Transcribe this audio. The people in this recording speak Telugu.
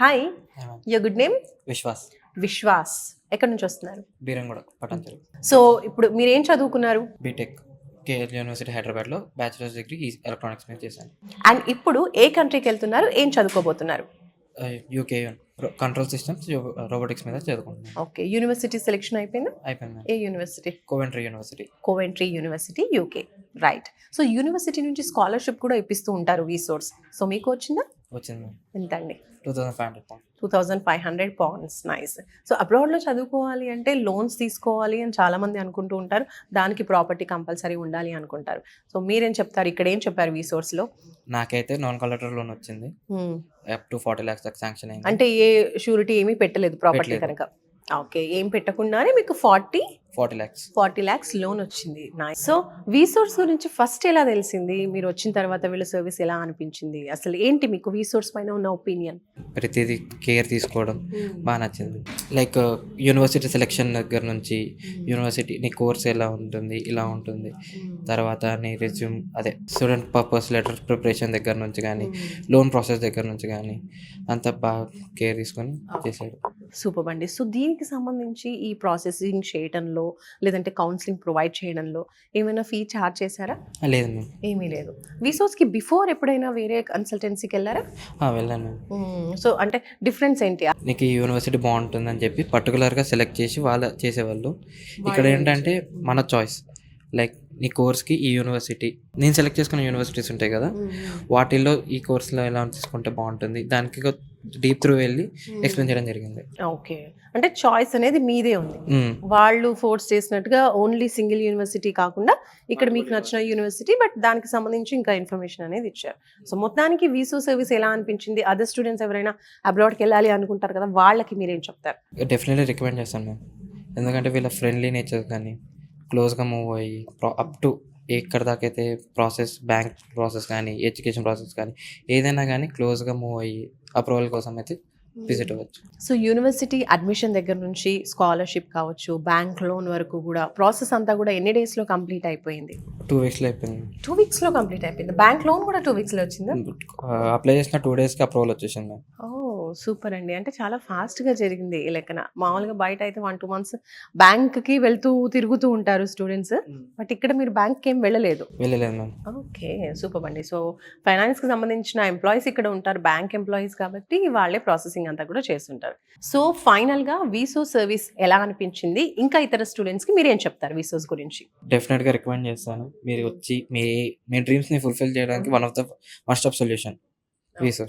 Hi, Yeah, your good name? Vishwas Vishwas. ఎక్కడి నుంచి వస్తున్నారు? బీరంగూడ పటాన్చెరు సో ఇప్పుడు మీరు ఏం చదువుకున్నారు? బీటెక్ కేఎల్ యూనివర్సిటీ హైదరాబాద్లో బ్యాచిలర్స్ డిగ్రీ ఎలక్ట్రానిక్స్ మీద చేశాను. అండ్ ఇప్పుడు ఏ కంట్రీకి వెళ్తున్నారు? ఏం చదువుకోబోతున్నారు? యూకే కంట్రోల్ సిస్టమ్స్ రోబోటిక్స్ మీద చదువుకుంటున్నాను. ఓకే, యూనివర్సిటీ సెలెక్షన్ అయిపోయిందా? అయిపోయింది. ఏ university? Coventry university. Coventry university, UK. Right. So university నుంచి స్కాలర్షిప్ కూడా ఇప్పిస్తూ ఉంటారు వీసోర్స్. సో మీకు వచ్చిందా? వచ్చింది ఎంత అండి? 2500 pounds. 2500 పౌండ్స్. నైస్. సో అబ్రాడ్లో చదువుకోవాలి అంటే లోన్స్ తీసుకోవాలి అని చాలామంది అనుకుంటూ ఉంటారు. దానికి ప్రాపర్టీ కంపల్సరీ ఉండాలి అనుకుంటారు. సో మీరేం చెప్తారు? ఇక్కడ ఏం చెప్పారు వీసోర్స్లో? నాకైతే నాన్ కలెక్టర్ లోన్ వచ్చింది. అప్ టు 40 lakhs దాకా శాంక్షన్ అయింది. అంటే ఏ షూరిటీ ఏమీ పెట్టలేదు ప్రాపర్టీ పెట్టలేదు. కనుక. ఓకే, ఏం పెట్టకుండానే మీకు 40 lakhs. 40 lakhs లోన్ వచ్చింది. నైస్. సో వీసోర్స్ గురించి ఫస్ట్ ఎలా తెలిసింది? మీరు వచ్చిన తర్వాత వీళ్ళ సర్వీస్ ఎలా అనిపించింది? అసలు ఏంటి మీకు వీసోర్స్ పైన ఉన్న ఒపీనియన్? ప్రతిదీ కేర్ తీసుకోవడం బాగా నచ్చింది. లైక్ యూనివర్సిటీ సెలెక్షన్ దగ్గర నుంచి యూనివర్సిటీ నీ కోర్స్ ఎలా ఉంటుంది, ఇలా ఉంటుంది, తర్వాత నీ రెజ్యూమ్ అదే స్టూడెంట్ పర్పస్ లెటర్ ప్రిపరేషన్ దగ్గర నుంచి కానీ లోన్ ప్రాసెస్ దగ్గర నుంచి కానీ అంతా బాగా కేర్ తీసుకొని చేశాడు. సూపర్ అండి. సో దీనికి సంబంధించి ఈ ప్రాసెసింగ్ చేయడంలో లేదంటే కౌన్సిలింగ్ ప్రొవైడ్ చేయడంలో ఏమైనా ఫీ ఛార్జ్ చేశారా? లేదు మ్యామ్. ఏమీ లేదు. వీసోర్స్కి బిఫోర్ ఎప్పుడైనా వేరే కన్సల్టెన్సీకి వెళ్ళారా? వెళ్ళాను మ్యామ్. సో అంటే డిఫరెన్స్ ఏంటి? నీకు ఈ యూనివర్సిటీ బాగుంటుందని చెప్పి పర్టికులర్గా సెలెక్ట్ చేసి వాళ్ళు చేసేవాళ్ళు. ఇక్కడ ఏంటంటే మన చాయిస్, లైక్ నీ కోర్స్కి ఈ యూనివర్సిటీ నేను సెలెక్ట్ చేసుకున్న యూనివర్సిటీస్ ఉంటాయి కదా, వాటిల్లో ఈ కోర్సులో ఎలా తీసుకుంటే బాగుంటుంది దానికి డీప్ త్రూ వెళ్ళి ఎక్స్ప్లెయిన్ చేయడం జరిగింది. ఓకే, అంటే చాయిస్ అనేది మీదే ఉంది. వాళ్ళు ఫోర్స్ చేసినట్టుగా ఓన్లీ సింగిల్ యూనివర్సిటీ కాకుండా ఇక్కడ మీకు నచ్చిన యూనివర్సిటీ, బట్ దానికి సంబంధించి ఇంకా ఇన్ఫర్మేషన్ అనేది ఇచ్చారు. సో మొత్తానికి వీసో సర్వీస్ ఎలా అనిపించింది? అదర్ స్టూడెంట్స్ ఎవరైనా అబ్రాడ్కి వెళ్ళాలి అనుకుంటారు కదా, వాళ్ళకి మీరేం చెప్తారు? డెఫినెట్లీ రికమెండ్ చేస్తాను మ్యామ్. ఎందుకంటే వీళ్ళ ఫ్రెండ్లీ నేచర్ కానీ క్లోజ్గా మూవ్ అయ్యి అప్ టు ఎక్కడ దాకా అయితే ప్రాసెస్, బ్యాంక్ ప్రాసెస్ కానీ ఎడ్యుకేషన్ ప్రాసెస్ కానీ ఏదైనా కానీ క్లోజ్గా మూవ్ అయ్యి అప్రూవల్ కోసం అయితే విజిట్ అవ్వచ్చు. సో యూనివర్సిటీ అడ్మిషన్ దగ్గర నుంచి స్కాలర్షిప్ కావచ్చు, బ్యాంక్ లోన్ వరకు కూడా ప్రాసెస్ అంతా కూడా ఎన్ని డేస్లో కంప్లీట్ అయిపోయింది? 2 weeksలో అయిపోయింది. 2 weeksలో కంప్లీట్ అయిపోయింది. బ్యాంక్ లోన్ కూడా 2 weeksలో వచ్చిందా? అప్లై చేసిన 2 daysకి అప్రూవల్ వచ్చేసింది మ్యామ్. సూపర్ అండి. అంటే చాలా ఫాస్ట్గా జరిగింది ఈ లెక్కన. మామూలుగా బయట అయితే 1-2 months బ్యాంక్కి వెళ్తూ తిరుగుతూ ఉంటారు స్టూడెంట్స్, బట్ ఇక్కడ మీరు బ్యాంక్కి ఏం వెళ్ళలేదు. వెళ్ళలేదు మ్యామ్. ఓకే, సూపర్ అండి. సో ఫైనాన్స్కి సంబంధించిన ఎంప్లాయీస్ ఇక్కడ ఉంటారు, బ్యాంక్ ఎంప్లాయీస్ కాబట్టి వాళ్ళే ప్రాసెసింగ్ అంతా కూడా చేస్తుంటారు. సో ఫైనల్గా వీసో సర్వీస్ ఎలా అనిపించింది? ఇంకా ఇతర స్టూడెంట్స్కి మీరు ఏం చెప్తారు వీసోస్ గురించి? డెఫినెట్గా రికమెండ్ చేస్తాను. మీరు వచ్చి మీ డ్రీమ్స్ని ఫుల్ఫిల్ చేయడానికి వన్ స్టాప్ సొల్యూషన్ వీసో.